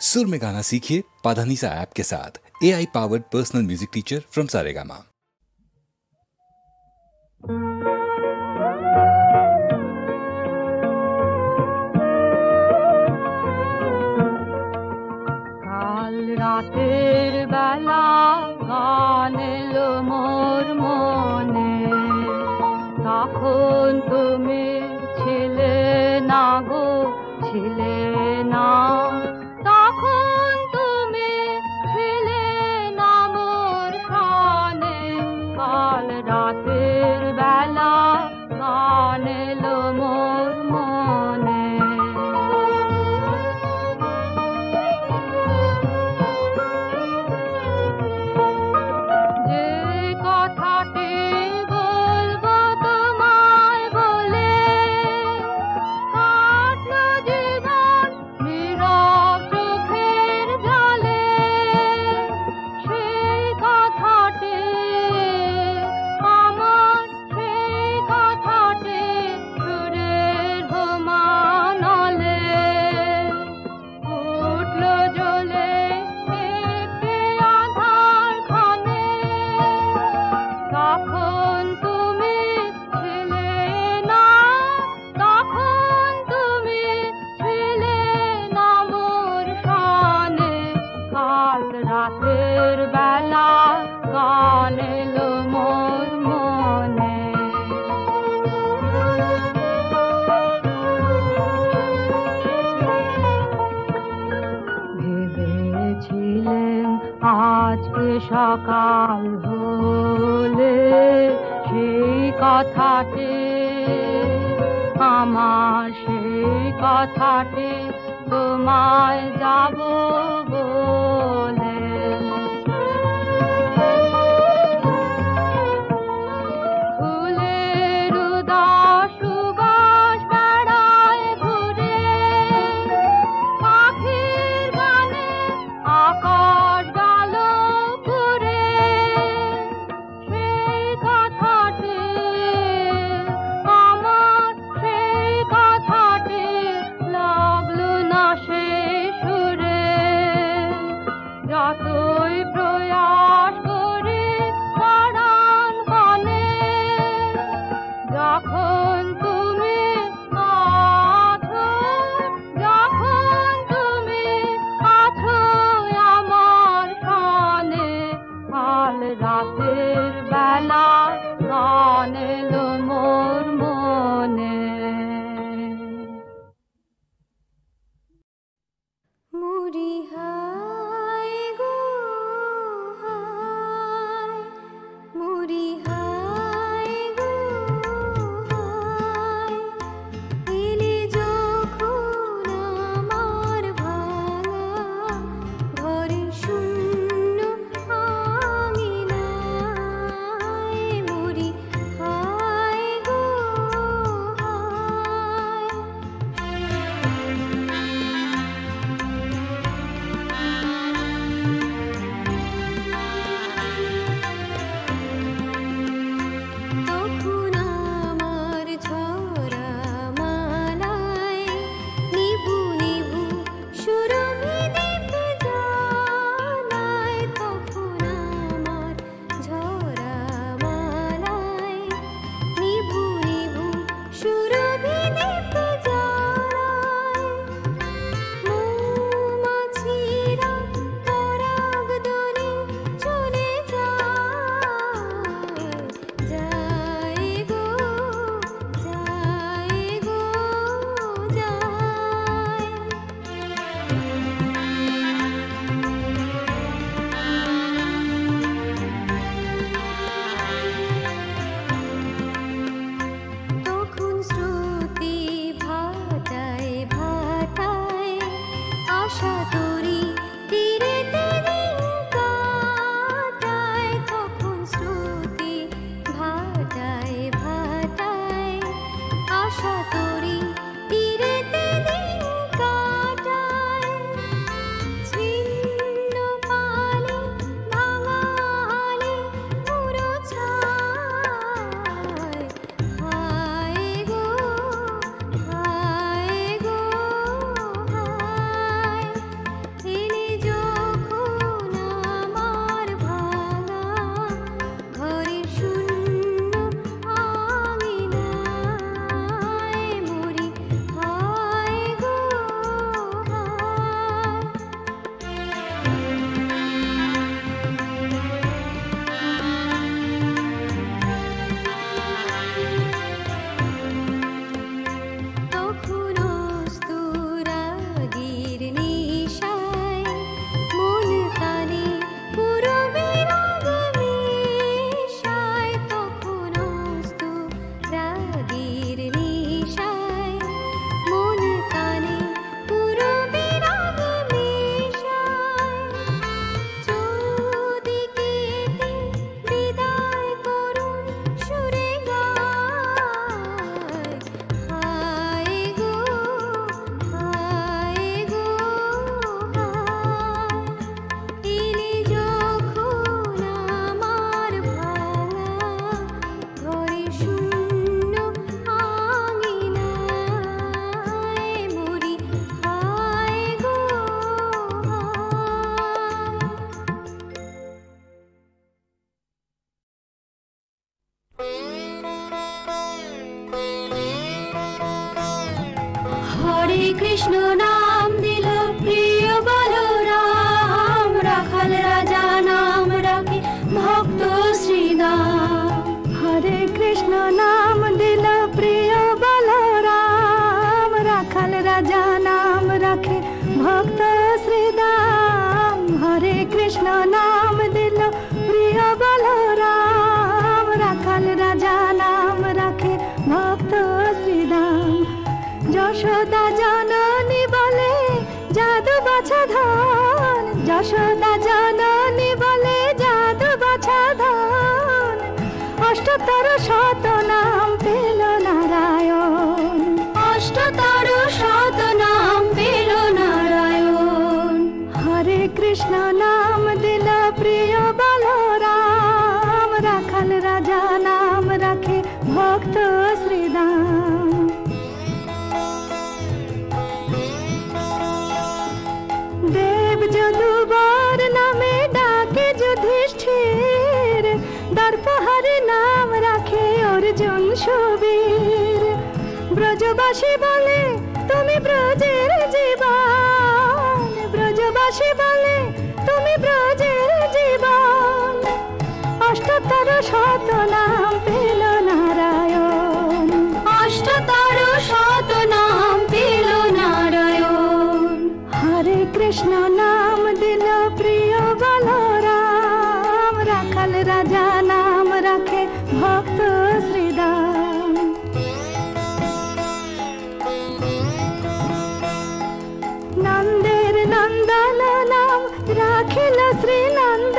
सुर में गाना सीखिए पाधानीसा ऐप के साथ। AI powered personal music teacher from Saregama. কাল রাতের বেলা গান এলো মোর মনে, তখন তুমি ছিলে না গো, ছিলে না, তখন তুমি ছিলে না মোর প্রাণে। কাল রাতের বেলা গান এলো মোর মনে। যে কথাটি বলবো তোমায় বলে, কাটলো জীবন নীরব চোখের জলে। সেই কথাটি আমার, সেই কথাটি সুরের হোমানলে উঠলো জ্বলে একটি আধার খানে। তখন তুমি ছিলে না, তখন তুমি ছিলে না মোর প্রাণে। কাল রাতের বেলা গান এলো মোর মনে। ভেবেছিলেন আজকে সকাল হলে সেই কথাটি আমার, সেই কথাটি তোমায় যাব বলে। ফুলের উদাস সুবাস বেড়ায় ঘুরে, পাখির গানে আকাশ গেল পুরে। সেই কথাটি আমার, সেই কথাটি লাগলো না সে সুরে। যতই প্রয়াস করি পরাণ পানে, যখন তুমি আছো, যখন তুমি আছো আমার প্রাণে। কাল রাতের বেলা গান এলো মোর মনে। মুড়ি হায় গো হায়, মুড়ি হায় গো হায়, এলে যখন আমার ভাঙা ঘরে শূন্য আঙিনায়। মুড়ি হায় গো হায়। তখন আমার ঝরা মালায় নিভু নিভু সুরভি দীপ জ্বালায়। তখন আমার ঝরা মালায় নিভু নিভু সুরভি দীপ জ্বালায়। মৌমাছিরা পরাগ দোলে চলে যায়, যায় গো, যায় গো, যায়। তখন স্রোতে ভাটায় ভাটায় আশা তরি তীরেতে দিন কাটায়। তখন স্রোতে ভাটায় ভাটায় আশা তরি তীরেতে দিন কাটায়। ছিন্ন পালে ভাঙা হালে পুরো ছায়, হায় গো, হায় গো হায়। কৃষ্ণ নাম দিল প্রিয় বলরাম, রাখাল রাজা নাম রাখে ভক্ত শ্রীদাম। হরে কৃষ্ণ নাম দিল প্রিয় বলরাম, রাখাল রাজা নাম রাখে ভক্ত শ্রীদাম। হরে কৃষ্ণ নাম দিল প্রিয় বলরাম, রাখাল রাজা নাম রাখে ভক্ত শ্রীদাম। যশোদা জননী বলে জাদু বাছা ধন, যশোদা জননী বলে জাদু বাছা ধন। অষ্টতর শত নাম পেল নারায়ণ, অষ্টতর শত নাম পেল নারায়ণ। হরে কৃষ্ণ নাম দিল প্রিয় বলরাম, রাখাল রাজা নাম রাখে ভক্ত শ্রীদাম। দেব যদুবর নামে ডাকে যুধিষ্ঠির, দর্পহারি নাম রাখে অর্জুন সুবীর। ব্রজবাসী বলে তুমি ব্রজের জীবন, ব্রজবাসী বলে তুমি ব্রজের জীবন। অষ্টতর শত নাম পেল নারায়ণ, অষ্টতর শত নাম পেল নারায়ণ। হরে কৃষ্ণ নাম দিল প্রিয় বলরাম, রাখাল রাজা নাম রাখে ভক্ত শ্রীদাম। নন্দের নন্দন নাম রাখিল শ্রীনন্দ,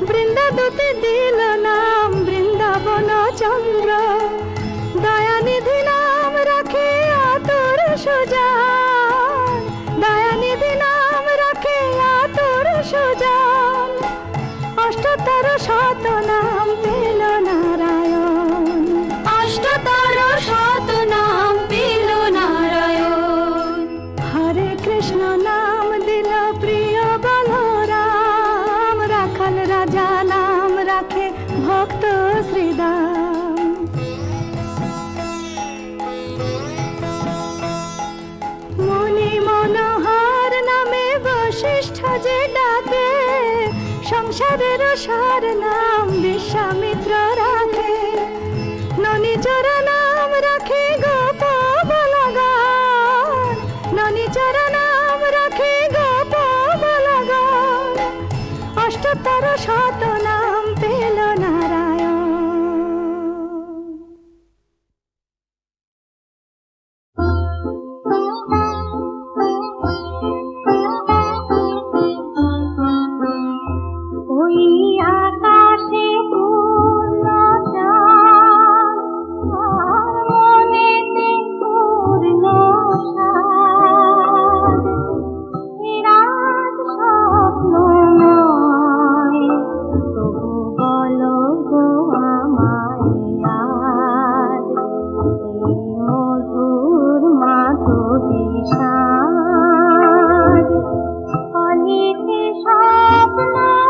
বৃন্দাদূতে দিল নাম বৃন্দাবন চন্দ্র। দয়ানিধি নাম রাখে আতুর সুজান, দয়ানিধি নাম রাখে আতুর সুজান। অষ্টতর শত নাম পেল নারায়ণ, অষ্টতর শত নাম পেল নারায়ণ। হরে কৃষ্ণ নাম দিল প্রিয় বলরাম, রাখাল রাজা নাম রাখে ভক্ত শ্রীদাম। মুনি মনোহর নামে বশিষ্ঠ যে ডাকে, সংসারের সার নাম বিশ্বামিত্র রাখে। ননিচর নাম রাখে গোপ বলগান, ননিচর নাম রাখে গোপ বলগান। অষ্টতর শত নাম পেল নারায়ণ। ওই আকাশে পূর্ণ চাঁদ, আর মনেতে পূর্ণ সাদ। এ রাত স্বপ্নময়, তবু বলো গো আমায় আজ, এই মধুর মাধুরী সাজ। অলিতে স্বপ্নময়,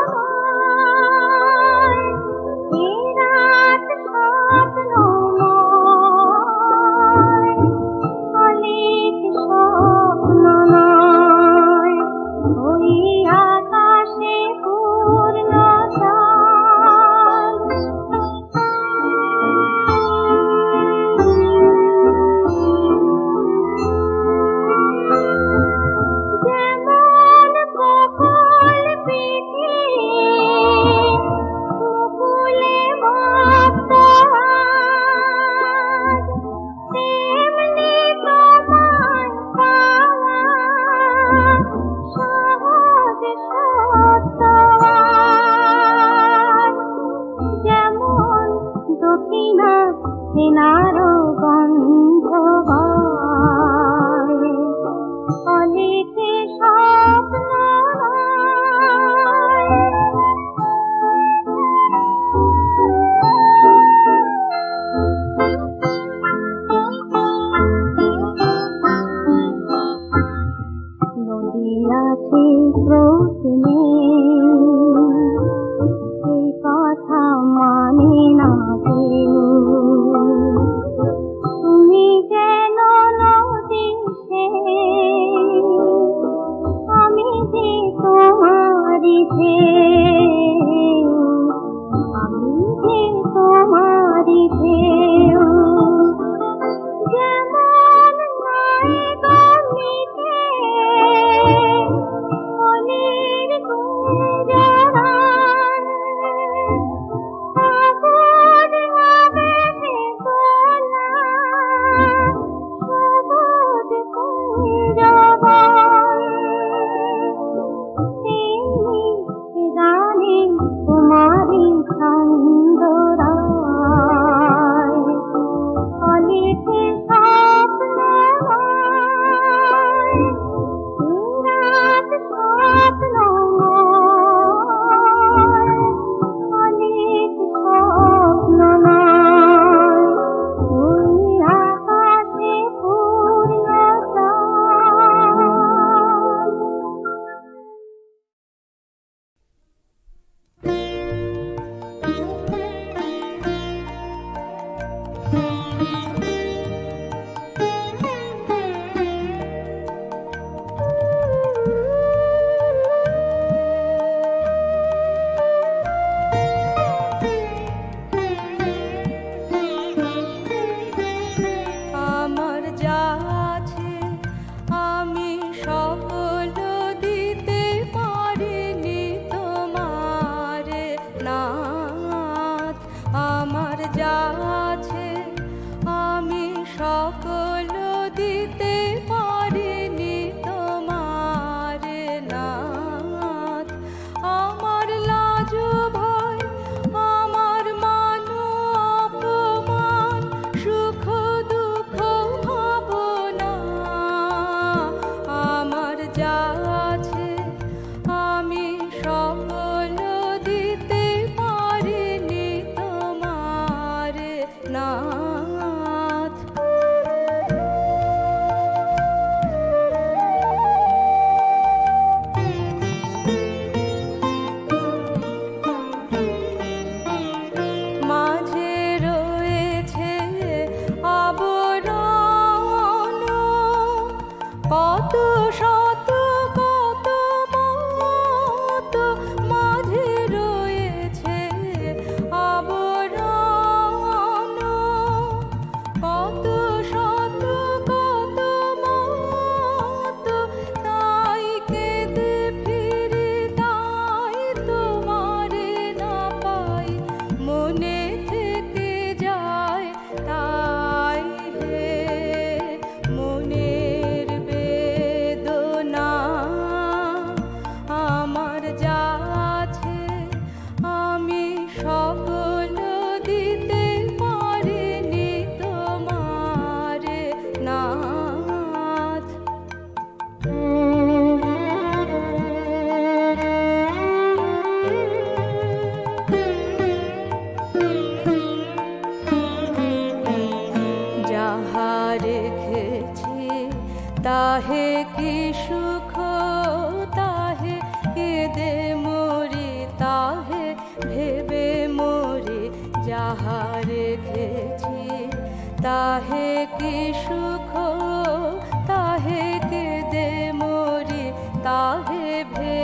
এ রাত স্বপ্নময়, অলিতে স্বপ্নময়। ওই আকাশে পূর্ণ চাঁদ। যেমন কপাল পিঠে মুকুলে ভক্ত আজ, তেমনি তোমায় পাওয়া সহজ সত্য আজ। যেমন দক্ষিণা হেনার গন্ধ বয়, অলিতে স্বপ্নময়। নদী আছে স্রোত নেই, এই কথা মানে না কেউ। তুমি যেন নদী সে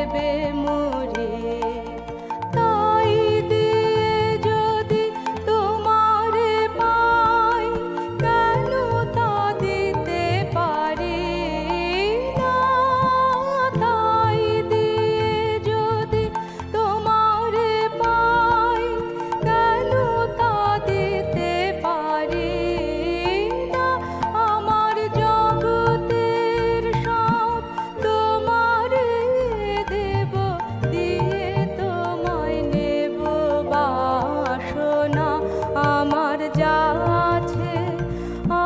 ভেবে মরে। তাই দিয়ে যদি তোমারে পাই, কেন তা দিতে পারি না? তাই দিয়ে যদি তোমারে পাই, কেন তা দিতে পারি না? আমার জগতের সব তোমারে দেব, দিয়ে তোমায় নেব বাসনা। আমার যা আছে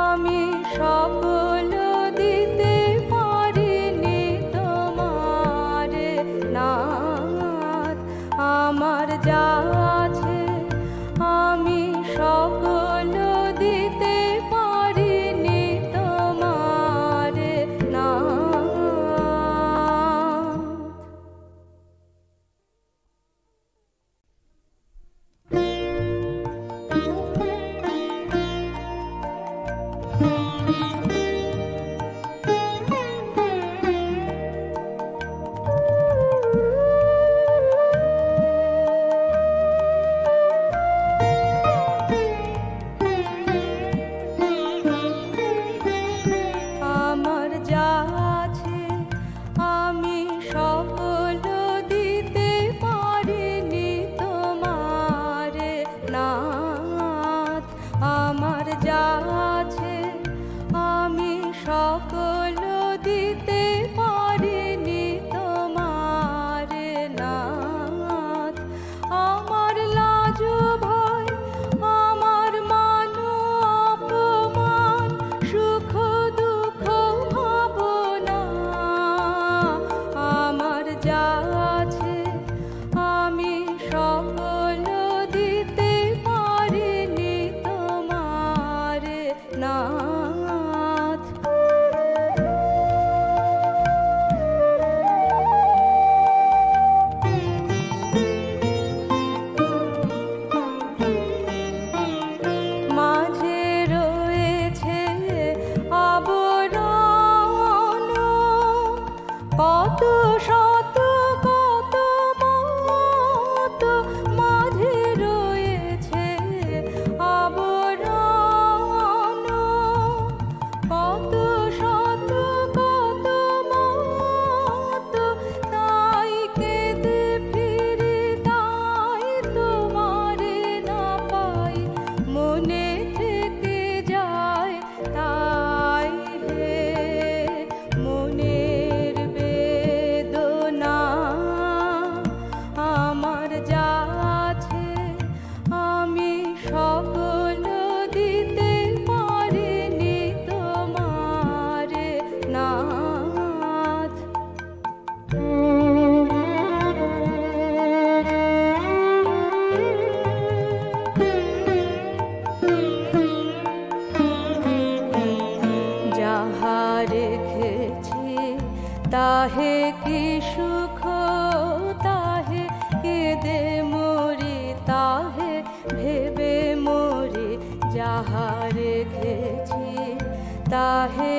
আমি সকল দিতে পারিনি তোমারে নাথ। আমার যা আছে আমি সকল দিতে পারিনি তোমারে নাথ। আমার যা আছে আমি সকল দিতে পারিনি তোমারে নাথ। আমার যা আছে আমি সকল দিতে পারিনি তোমারে নাথ। আমার লাজ ভয়, আমার মান অপমান, সুখ দুঃখ ভাবনা, আমার যা আছে আমি সকল দিতে পারিনি তোমারে নাথ। মাঝে রয়েছে আবরণ, কত শত কত মত, মাঝে রয়েছে আবরণ, কত শত কত মত। তাই কেঁদে ফিরি, তাই তোমারে না পাই, মনে থেকে যায় তাই হে মনের বেদনা। আমার যা আছে আমি সকল দিতে পারিনি তোমারে নাথ। যাহা রেখেছি তাহে কি সুখ, তাহে কেঁদে মরি, তাহে ভেবে মরি। যাহা রেখেছি তাহে